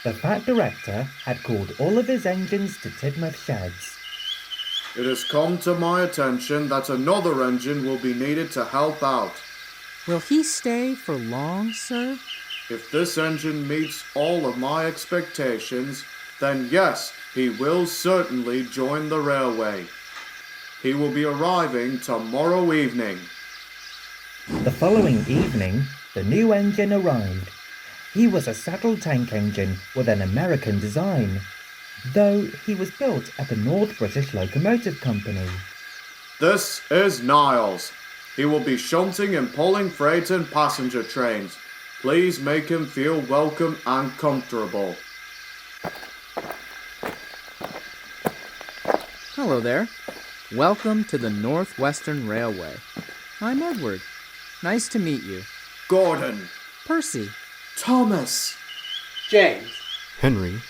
The Fat Director had called all of his engines to Tidmouth Sheds. It has come to my attention that another engine will be needed to help out. Will he stay for long, sir? If this engine meets all of my expectations, then yes, he will certainly join the railway. He will be arriving tomorrow evening. The following evening, the new engine arrived. He was a saddle tank engine with an American design, though he was built at the North British Locomotive Company. This is Niles. He will be shunting and pulling freight and passenger trains. Please make him feel welcome and comfortable. Hello there. Welcome to the Northwestern Railway. I'm Edward. Nice to meet you. Gordon. Percy. Thomas. James. Henry.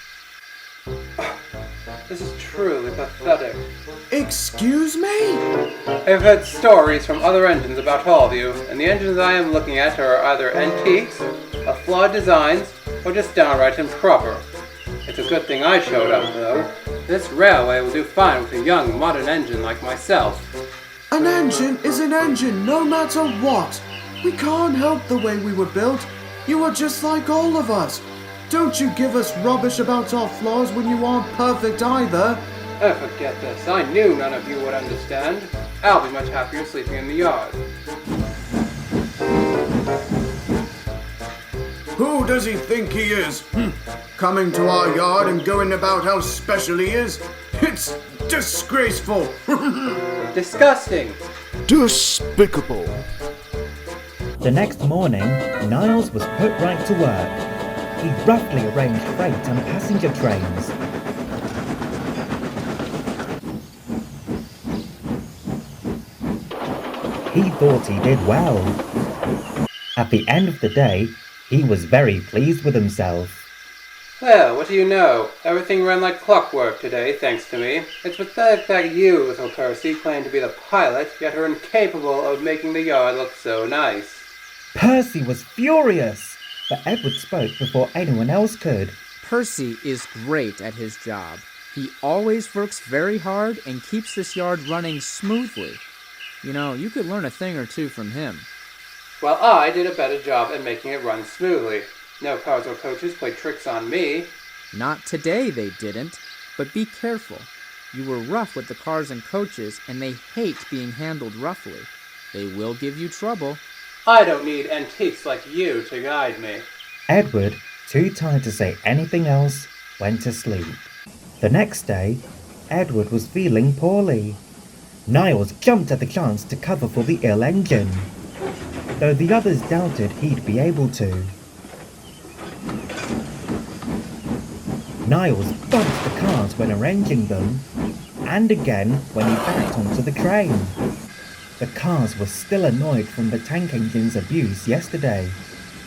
This is truly pathetic. Excuse me? I've heard stories from other engines about all of you, and the engines I am looking at are either antiques, of flawed designs, or just downright improper. It's a good thing I showed up, though. This railway will do fine with a young, modern engine like myself. An engine is an engine, no matter what. We can't help the way we were built. You are just like all of us. Don't you give us rubbish about our flaws when you aren't perfect either. Oh, forget this. I knew none of you would understand. I'll be much happier sleeping in the yard. Who does he think he is? Coming to our yard and going about how special he is? It's disgraceful. Disgusting. Despicable. The next morning, Niles was put right to work. He roughly arranged freight and passenger trains. He thought he did well. At the end of the day, he was very pleased with himself. Well, what do you know? Everything ran like clockwork today, thanks to me. It's pathetic that you, little Percy, claim to be the pilot, yet are incapable of making the yard look so nice. Percy was furious, but Edward spoke before anyone else could. Percy is great at his job. He always works very hard and keeps this yard running smoothly. You know, you could learn a thing or two from him. Well, I did a better job at making it run smoothly. No cars or coaches played tricks on me. Not today, they didn't. But be careful. You were rough with the cars and coaches, and they hate being handled roughly. They will give you trouble. I don't need antiques like you to guide me. Edward, too tired to say anything else, went to sleep. The next day, Edward was feeling poorly. Niles jumped at the chance to cover for the ill engine, though the others doubted he'd be able to. Niles bumped the cars when arranging them, and again when he backed onto the train. The cars were still annoyed from the tank engine's abuse yesterday,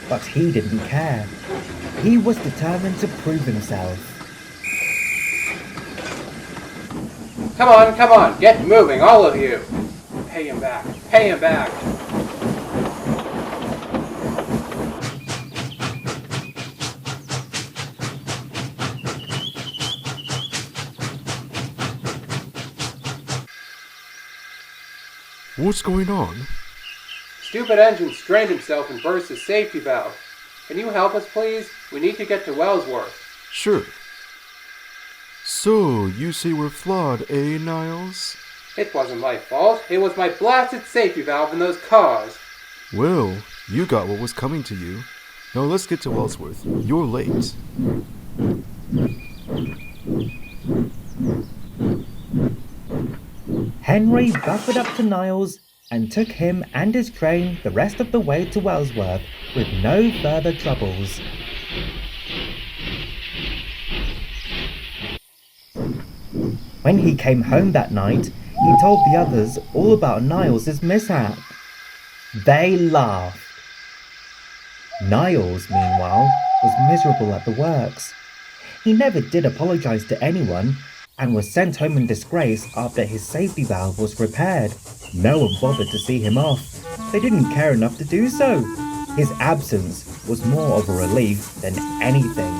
but he didn't care. He was determined to prove himself. Come on, get moving, all of you. Pay him back, pay him back. What's going on? Stupid engine strained himself and burst his safety valve. Can you help us, please? We need to get to Wellsworth. Sure. So, you say we're flawed, eh, Niles? It wasn't my fault. It was my blasted safety valve in those cars. Well, you got what was coming to you. Now let's get to Wellsworth. You're late. Henry buffered up to Niles and took him and his train the rest of the way to Wellsworth with no further troubles. When he came home that night, he told the others all about Niles' mishap. They laughed. Niles, meanwhile, was miserable at the works. He never did apologize to anyone and was sent home in disgrace after his safety valve was repaired. No one bothered to see him off. They didn't care enough to do so. His absence was more of a relief than anything.